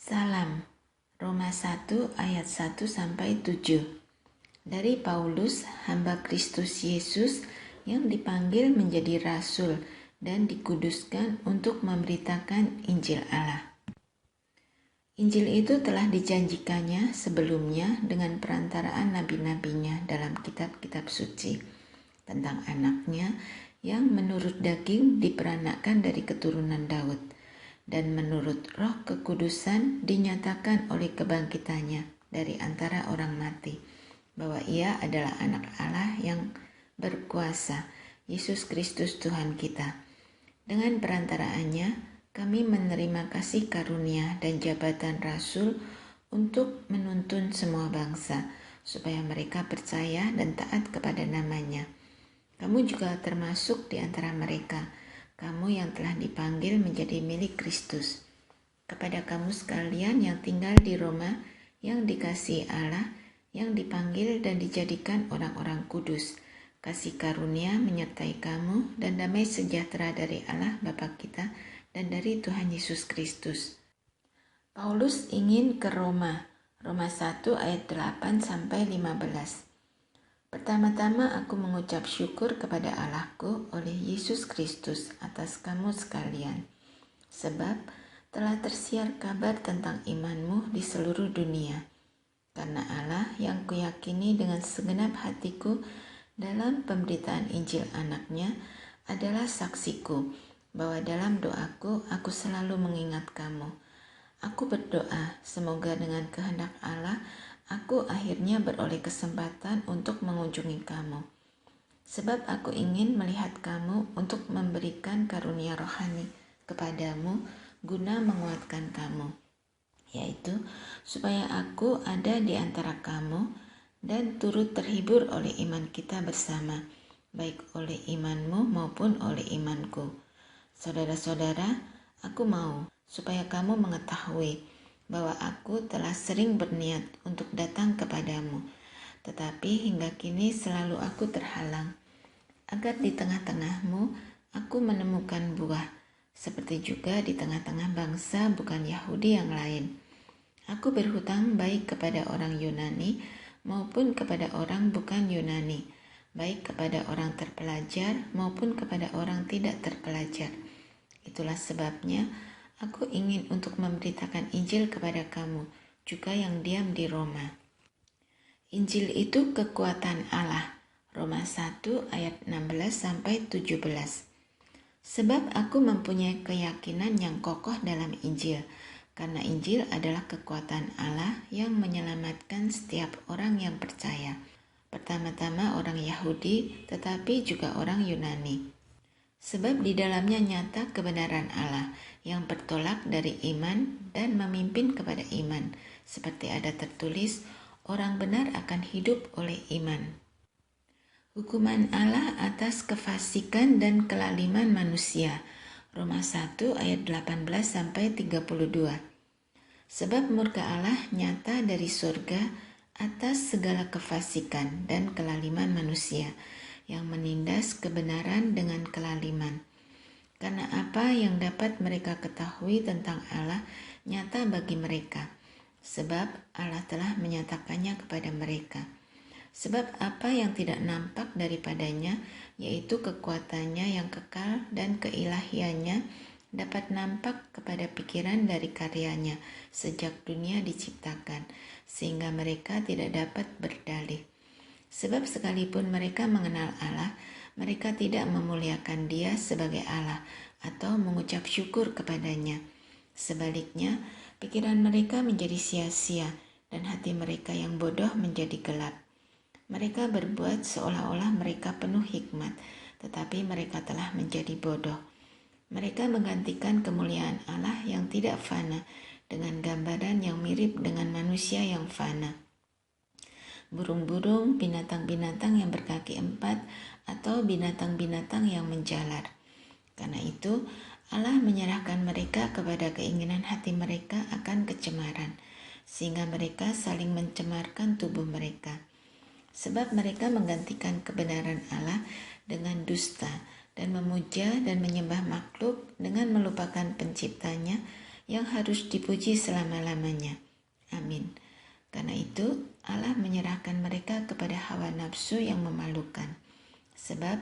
Salam. Roma 1 ayat 1-7. Dari Paulus, hamba Kristus Yesus yang dipanggil menjadi rasul dan dikuduskan untuk memberitakan Injil Allah. Injil itu telah dijanjikannya sebelumnya dengan perantaraan nabi-nabinya dalam kitab-kitab suci tentang anaknya yang menurut daging diperanakkan dari keturunan Daud, dan menurut roh kekudusan dinyatakan oleh kebangkitannya dari antara orang mati, bahwa ia adalah anak Allah yang berkuasa, Yesus Kristus Tuhan kita. Dengan perantaraannya, kami menerima kasih karunia dan jabatan rasul untuk menuntun semua bangsa, supaya mereka percaya dan taat kepada namanya. Kamu juga termasuk di antara mereka, kamu yang telah dipanggil menjadi milik Kristus. Kepada kamu sekalian yang tinggal di Roma, yang dikasihi Allah, yang dipanggil dan dijadikan orang-orang kudus, kasih karunia menyertai kamu dan damai sejahtera dari Allah Bapa kita dan dari Tuhan Yesus Kristus. Paulus ingin ke Roma. Roma 1 ayat 8-15. Pertama-tama aku mengucap syukur kepada Allahku oleh Yesus Kristus atas kamu sekalian, sebab telah tersiar kabar tentang imanmu di seluruh dunia. Karena Allah yang kuyakini dengan segenap hatiku dalam pemberitaan Injil anaknya adalah saksiku, bahwa dalam doaku aku selalu mengingat kamu. Aku berdoa semoga dengan kehendak Allah aku akhirnya beroleh kesempatan untuk mengunjungi kamu. Sebab aku ingin melihat kamu untuk memberikan karunia rohani kepadamu guna menguatkan kamu, yaitu supaya aku ada di antara kamu dan turut terhibur oleh iman kita bersama, baik oleh imanmu maupun oleh imanku. Saudara-saudara, aku mau supaya kamu mengetahui bahwa aku telah sering berniat untuk datang kepadamu, tetapi hingga kini selalu aku terhalang, agar di tengah-tengahmu aku menemukan buah, seperti juga di tengah-tengah bangsa bukan Yahudi yang lain. Aku berhutang baik kepada orang Yunani maupun kepada orang bukan Yunani, baik kepada orang terpelajar maupun kepada orang tidak terpelajar. Itulah sebabnya aku ingin untuk memberitakan Injil kepada kamu, juga yang diam di Roma. Injil itu kekuatan Allah. Roma 1 ayat 16-17. Sebab aku mempunyai keyakinan yang kokoh dalam Injil, karena Injil adalah kekuatan Allah yang menyelamatkan setiap orang yang percaya. Pertama-tama orang Yahudi, tetapi juga orang Yunani. Sebab di dalamnya nyata kebenaran Allah yang bertolak dari iman dan memimpin kepada iman, seperti ada tertulis, orang benar akan hidup oleh iman. Hukuman Allah atas kefasikan dan kelaliman manusia. Roma 1 ayat 18-32. Sebab murka Allah nyata dari surga atas segala kefasikan dan kelaliman manusia, yang menindas kebenaran dengan kelaliman. Karena apa yang dapat mereka ketahui tentang Allah nyata bagi mereka, sebab Allah telah menyatakannya kepada mereka. Sebab apa yang tidak nampak daripadanya, yaitu kekuatannya yang kekal dan keilahiannya, dapat nampak kepada pikiran dari karyanya sejak dunia diciptakan, sehingga mereka tidak dapat berdalih. Sebab sekalipun mereka mengenal Allah, mereka tidak memuliakan Dia sebagai Allah atau mengucap syukur kepadanya. Sebaliknya, pikiran mereka menjadi sia-sia dan hati mereka yang bodoh menjadi gelap. Mereka berbuat seolah-olah mereka penuh hikmat, tetapi mereka telah menjadi bodoh. Mereka menggantikan kemuliaan Allah yang tidak fana dengan gambaran yang mirip dengan manusia yang fana, burung-burung, binatang-binatang yang berkaki 4, atau binatang-binatang yang menjalar. Karena itu, Allah menyerahkan mereka kepada keinginan hati mereka akan kecemaran, sehingga mereka saling mencemarkan tubuh mereka. Sebab mereka menggantikan kebenaran Allah dengan dusta dan memuja dan menyembah makhluk dengan melupakan penciptanya yang harus dipuji selama-lamanya. Amin. Karena itu, Allah menyerahkan mereka kepada hawa nafsu yang memalukan. Sebab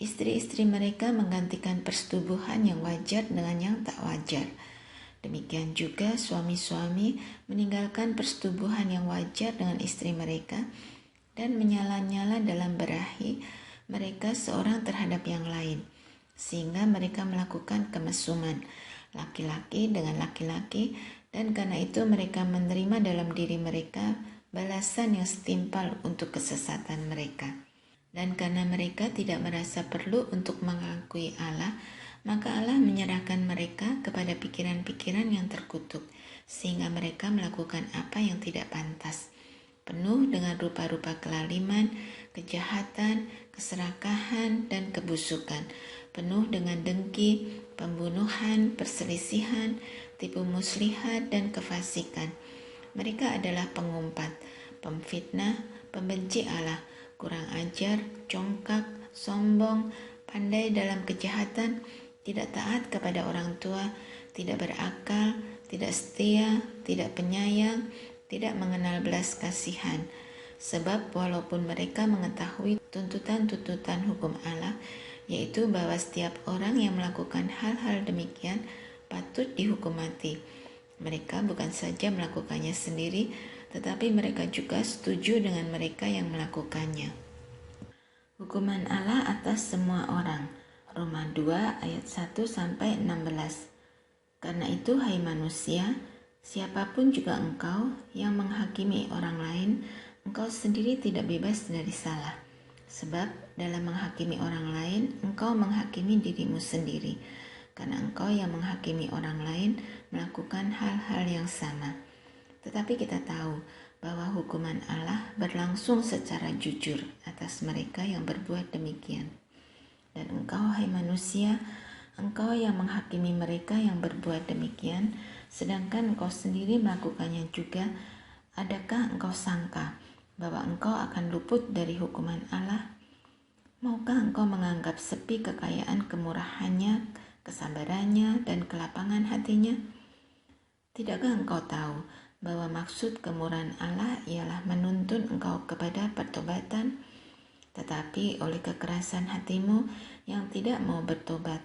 istri-istri mereka menggantikan persetubuhan yang wajar dengan yang tak wajar. Demikian juga suami-suami meninggalkan persetubuhan yang wajar dengan istri mereka dan menyala-nyala dalam berahi mereka seorang terhadap yang lain, sehingga mereka melakukan kemesuman laki-laki dengan laki-laki, dan karena itu mereka menerima dalam diri mereka balasan yang setimpal untuk kesesatan mereka. Dan karena mereka tidak merasa perlu untuk mengakui Allah, maka Allah menyerahkan mereka kepada pikiran-pikiran yang terkutuk, sehingga mereka melakukan apa yang tidak pantas, penuh dengan rupa-rupa kelaliman, kejahatan, keserakahan, dan kebusukan, penuh dengan dengki, pembunuhan, perselisihan, tipu muslihat, dan kefasikan. Mereka adalah pengumpat, pemfitnah, pembenci Allah, kurang ajar, congkak, sombong, pandai dalam kejahatan, tidak taat kepada orang tua, tidak berakal, tidak setia, tidak penyayang, tidak mengenal belas kasihan. Sebab walaupun mereka mengetahui tuntutan-tuntutan hukum Allah, yaitu bahwa setiap orang yang melakukan hal-hal demikian patut dihukum mati, mereka bukan saja melakukannya sendiri, tetapi mereka juga setuju dengan mereka yang melakukannya. Hukuman Allah atas semua orang. Roma 2 ayat 1-16. Karena itu, hai manusia, siapapun juga engkau yang menghakimi orang lain, engkau sendiri tidak bebas dari salah. Sebab dalam menghakimi orang lain, engkau menghakimi dirimu sendiri, karena engkau yang menghakimi orang lain melakukan hal-hal yang sama. Tetapi kita tahu bahwa hukuman Allah berlangsung secara jujur atas mereka yang berbuat demikian. Dan engkau, hai manusia, engkau yang menghakimi mereka yang berbuat demikian, sedangkan engkau sendiri melakukannya juga, adakah engkau sangka bahwa engkau akan luput dari hukuman Allah? Maukah engkau menganggap sepi kekayaan kemurahannya, kesabarannya, dan kelapangan hatinya? Tidakkah engkau tahu bahwa maksud kemurahan Allah ialah menuntun engkau kepada pertobatan? Tetapi oleh kekerasan hatimu yang tidak mau bertobat,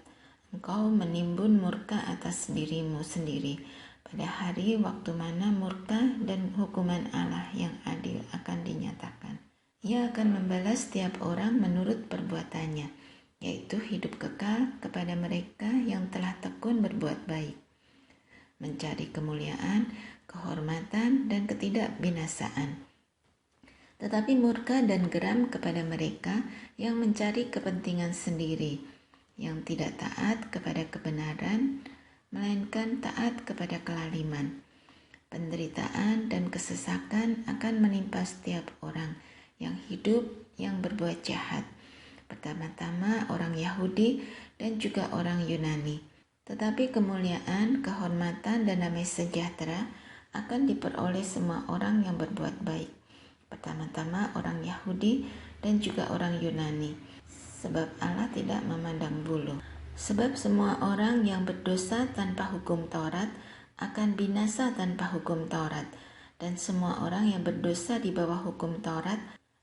engkau menimbun murka atas dirimu sendiri pada hari waktu mana murka dan hukuman Allah yang adil akan dinyatakan. Ia akan membalas setiap orang menurut perbuatannya, yaitu hidup kekal kepada mereka yang telah tekun berbuat baik, mencari kemuliaan, kehormatan, dan ketidakbinasaan. Tetapi murka dan geram kepada mereka yang mencari kepentingan sendiri, yang tidak taat kepada kebenaran, melainkan taat kepada kelaliman. Penderitaan dan kesesakan akan menimpa setiap orang yang hidup yang berbuat jahat, pertama-tama orang Yahudi dan juga orang Yunani. Tetapi kemuliaan, kehormatan, dan damai sejahtera akan diperoleh semua orang yang berbuat baik, pertama-tama orang Yahudi dan juga orang Yunani, sebab Allah tidak memandang bulu. Sebab semua orang yang berdosa tanpa hukum Taurat akan binasa tanpa hukum Taurat, dan semua orang yang berdosa di bawah hukum Taurat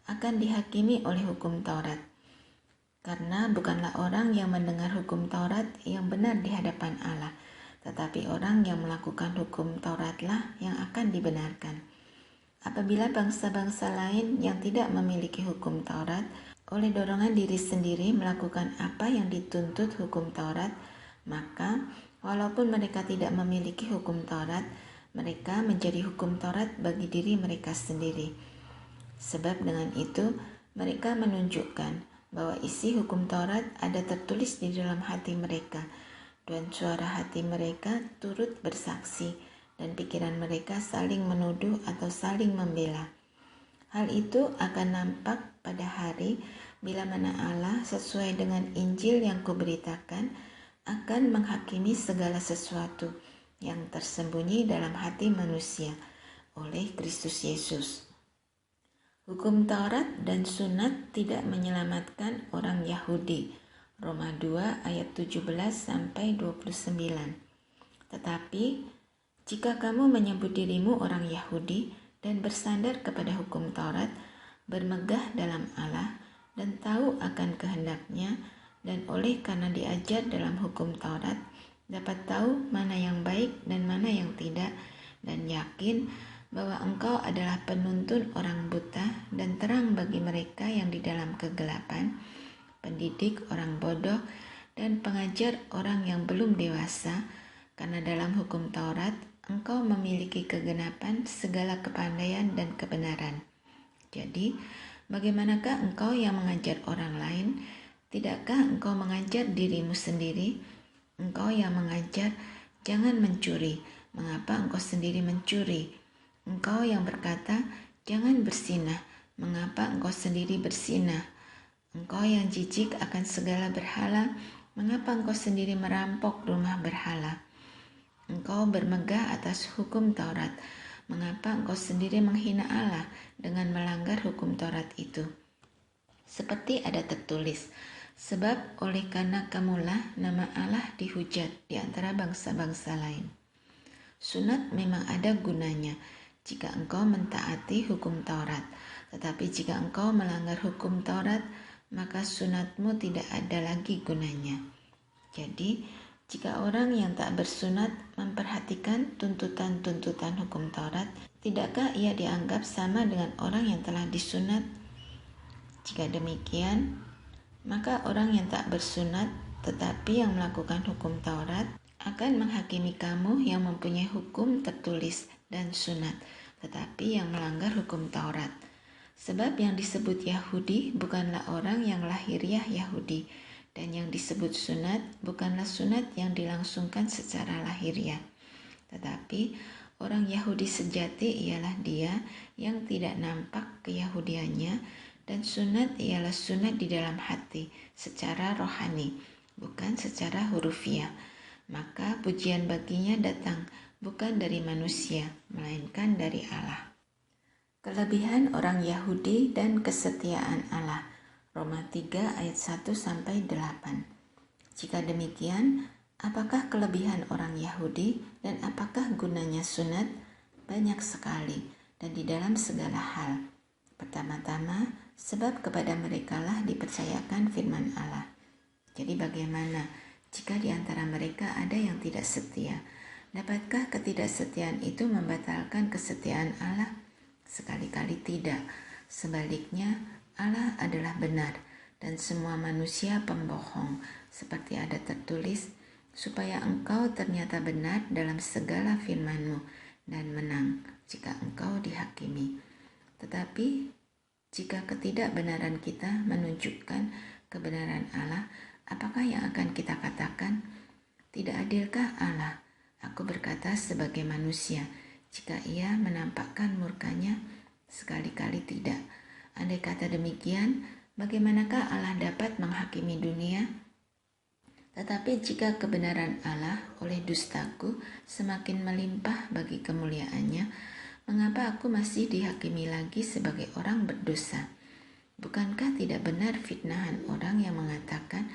akan dihakimi oleh hukum Taurat. Karena bukanlah orang yang mendengar hukum Taurat yang benar di hadapan Allah, tetapi orang yang melakukan hukum Tauratlah yang akan dibenarkan. Apabila bangsa-bangsa lain yang tidak memiliki hukum Taurat oleh dorongan diri sendiri melakukan apa yang dituntut hukum Taurat, maka walaupun mereka tidak memiliki hukum Taurat, mereka menjadi hukum Taurat bagi diri mereka sendiri. Sebab dengan itu mereka menunjukkan bahwa isi hukum Taurat ada tertulis di dalam hati mereka, dan suara hati mereka turut bersaksi, dan pikiran mereka saling menuduh atau saling membela. Hal itu akan nampak pada hari bila mana Allah sesuai dengan Injil yang kuberitakan akan menghakimi segala sesuatu yang tersembunyi dalam hati manusia oleh Kristus Yesus. Hukum Taurat dan sunat tidak menyelamatkan orang Yahudi. Roma 2 ayat 17-29. Tetapi Jika kamu menyebut dirimu orang Yahudi dan bersandar kepada hukum Taurat, bermegah dalam Allah dan tahu akan kehendaknya, dan oleh karena diajar dalam hukum Taurat, dapat tahu mana yang baik dan mana yang tidak, dan yakin bahwa engkau adalah penuntun orang buta dan terang bagi mereka yang di dalam kegelapan, pendidik orang bodoh, dan pengajar orang yang belum dewasa, karena dalam hukum Taurat engkau memiliki kegenapan segala kepandaian dan kebenaran. Jadi, bagaimanakah engkau yang mengajar orang lain? Tidakkah engkau mengajar dirimu sendiri? Engkau yang mengajar, jangan mencuri. Mengapa engkau sendiri mencuri? Engkau yang berkata, jangan bersinah. Mengapa engkau sendiri bersinah? Engkau yang jijik akan segala berhala, mengapa engkau sendiri merampok rumah berhala? Engkau bermegah atas hukum Taurat, mengapa engkau sendiri menghina Allah dengan melanggar hukum Taurat itu? Seperti ada tertulis, sebab oleh karena kamulah nama Allah dihujat di antara bangsa-bangsa lain. Sunat memang ada gunanya jika engkau mentaati hukum Taurat, tetapi jika engkau melanggar hukum Taurat, maka sunatmu tidak ada lagi gunanya. Jadi, jika orang yang tak bersunat memperhatikan tuntutan-tuntutan hukum Taurat, tidakkah ia dianggap sama dengan orang yang telah disunat? Jika demikian, maka orang yang tak bersunat tetapi yang melakukan hukum Taurat akan menghakimi kamu yang mempunyai hukum tertulis dan sunat, tetapi yang melanggar hukum Taurat. Sebab yang disebut Yahudi bukanlah orang yang lahiriah Yahudi, dan yang disebut sunat bukanlah sunat yang dilangsungkan secara lahiriah. Tetapi orang Yahudi sejati ialah dia yang tidak nampak keyahudiannya, dan sunat ialah sunat di dalam hati secara rohani, bukan secara hurufiah. Maka pujian baginya datang bukan dari manusia, melainkan dari Allah. Kelebihan orang Yahudi dan kesetiaan Allah. Roma 3 ayat 1-8. Jika demikian, apakah kelebihan orang Yahudi dan apakah gunanya sunat? Banyak sekali dan di dalam segala hal. Pertama-tama, sebab kepada merekalah dipercayakan firman Allah. Jadi bagaimana jika di antara mereka ada yang tidak setia? Dapatkah ketidaksetiaan itu membatalkan kesetiaan Allah? Sekali-kali tidak. Sebaliknya, Allah adalah benar dan semua manusia pembohong, seperti ada tertulis, supaya engkau ternyata benar dalam segala firman-Mu dan menang jika engkau dihakimi. Tetapi jika ketidakbenaran kita menunjukkan kebenaran Allah, apakah yang akan kita katakan? Tidak adilkah Allah? Aku berkata sebagai manusia, jika ia menampakkan murkanya? Sekali-kali tidak. Andai kata demikian, bagaimanakah Allah dapat menghakimi dunia? Tetapi jika kebenaran Allah oleh dustaku semakin melimpah bagi kemuliaannya, mengapa aku masih dihakimi lagi sebagai orang berdosa? Bukankah tidak benar fitnahan orang yang mengatakan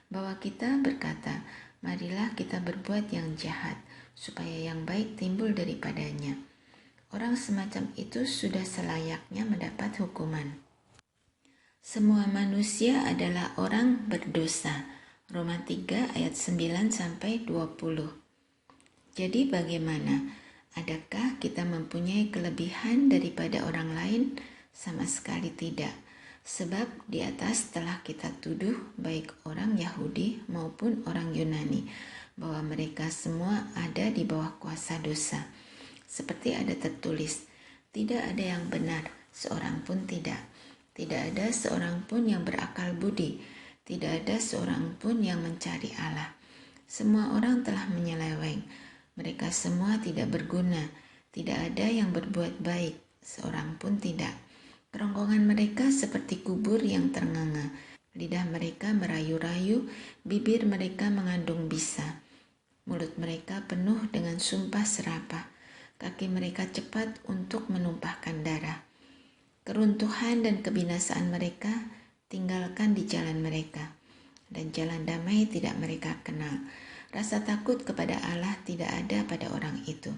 bahwa kita berkata, marilah kita berbuat yang jahat, supaya yang baik timbul daripadanya. Orang semacam itu sudah selayaknya mendapat hukuman. Semua manusia adalah orang berdosa. Roma 3 ayat 9-20. Jadi bagaimana? Adakah kita mempunyai kelebihan daripada orang lain? Sama sekali tidak. Sebab di atas telah kita tuduh baik orang Yahudi maupun orang Yunani, bahwa mereka semua ada di bawah kuasa dosa. Seperti ada tertulis, tidak ada yang benar, seorang pun tidak. Tidak ada seorang pun yang berakal budi, tidak ada seorang pun yang mencari Allah. Semua orang telah menyeleweng, mereka semua tidak berguna, tidak ada yang berbuat baik, seorang pun tidak. Kerongkongan mereka seperti kubur yang ternganga, lidah mereka merayu-rayu, bibir mereka mengandung bisa. Mulut mereka penuh dengan sumpah serapah, kaki mereka cepat untuk menumpahkan darah. Keruntuhan dan kebinasaan mereka tinggalkan di jalan mereka, dan jalan damai tidak mereka kenal. Rasa takut kepada Allah tidak ada pada orang itu.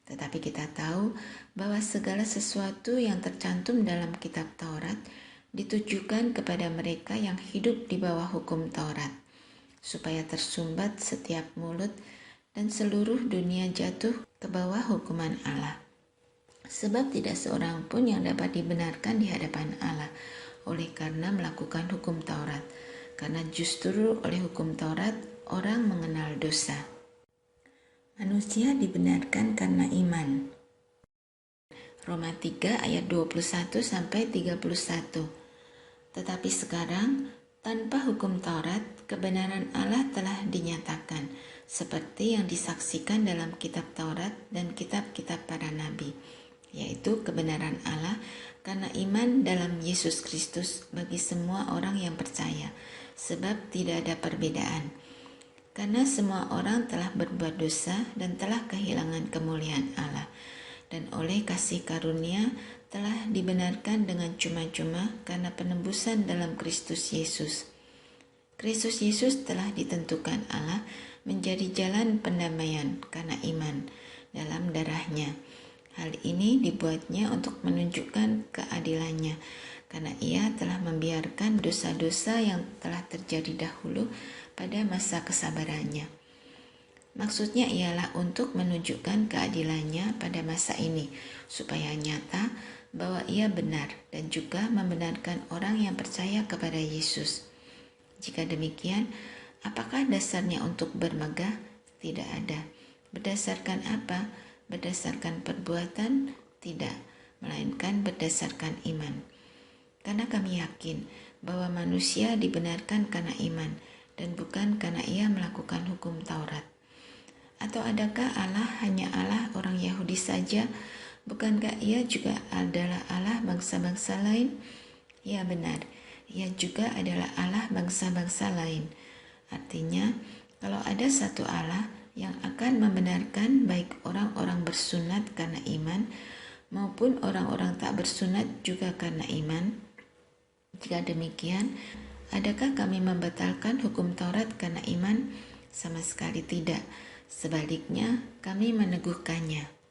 Tetapi kita tahu bahwa segala sesuatu yang tercantum dalam kitab Taurat ditujukan kepada mereka yang hidup di bawah hukum Taurat, supaya tersumbat setiap mulut dan seluruh dunia jatuh ke bawah hukuman Allah. Sebab tidak seorang pun yang dapat dibenarkan di hadapan Allah oleh karena melakukan hukum Taurat, karena justru oleh hukum Taurat orang mengenal dosa. Manusia dibenarkan karena iman. Roma 3 ayat 21 sampai 31. Tetapi sekarang tanpa hukum Taurat, kebenaran Allah telah dinyatakan, seperti yang disaksikan dalam kitab Taurat dan kitab-kitab para nabi, yaitu kebenaran Allah karena iman dalam Yesus Kristus bagi semua orang yang percaya, sebab tidak ada perbedaan. Karena semua orang telah berbuat dosa dan telah kehilangan kemuliaan Allah, dan oleh kasih karunia telah dibenarkan dengan cuma-cuma karena penebusan dalam Kristus Yesus. Kristus Yesus telah ditentukan Allah menjadi jalan pendamaian karena iman dalam darahnya. Hal ini dibuatnya untuk menunjukkan keadilannya, karena ia telah membiarkan dosa-dosa yang telah terjadi dahulu pada masa kesabarannya. Maksudnya ialah untuk menunjukkan keadilannya pada masa ini, supaya nyata bahwa ia benar dan juga membenarkan orang yang percaya kepada Yesus. Jika demikian, apakah dasarnya untuk bermegah? Tidak ada. Berdasarkan apa? Berdasarkan perbuatan? Tidak, melainkan berdasarkan iman. Karena kami yakin bahwa manusia dibenarkan karena iman dan bukan karena ia melakukan hukum Taurat. Atau adakah Allah hanya Allah orang Yahudi saja? Bukankah ia juga adalah Allah bangsa-bangsa lain? Ya benar, ia juga adalah Allah bangsa-bangsa lain. Artinya, kalau ada satu Allah yang akan membenarkan baik orang-orang bersunat karena iman maupun orang-orang tak bersunat juga karena iman. Jika demikian, adakah kami membatalkan hukum Taurat karena iman? Sama sekali tidak. Sebaliknya, kami meneguhkannya.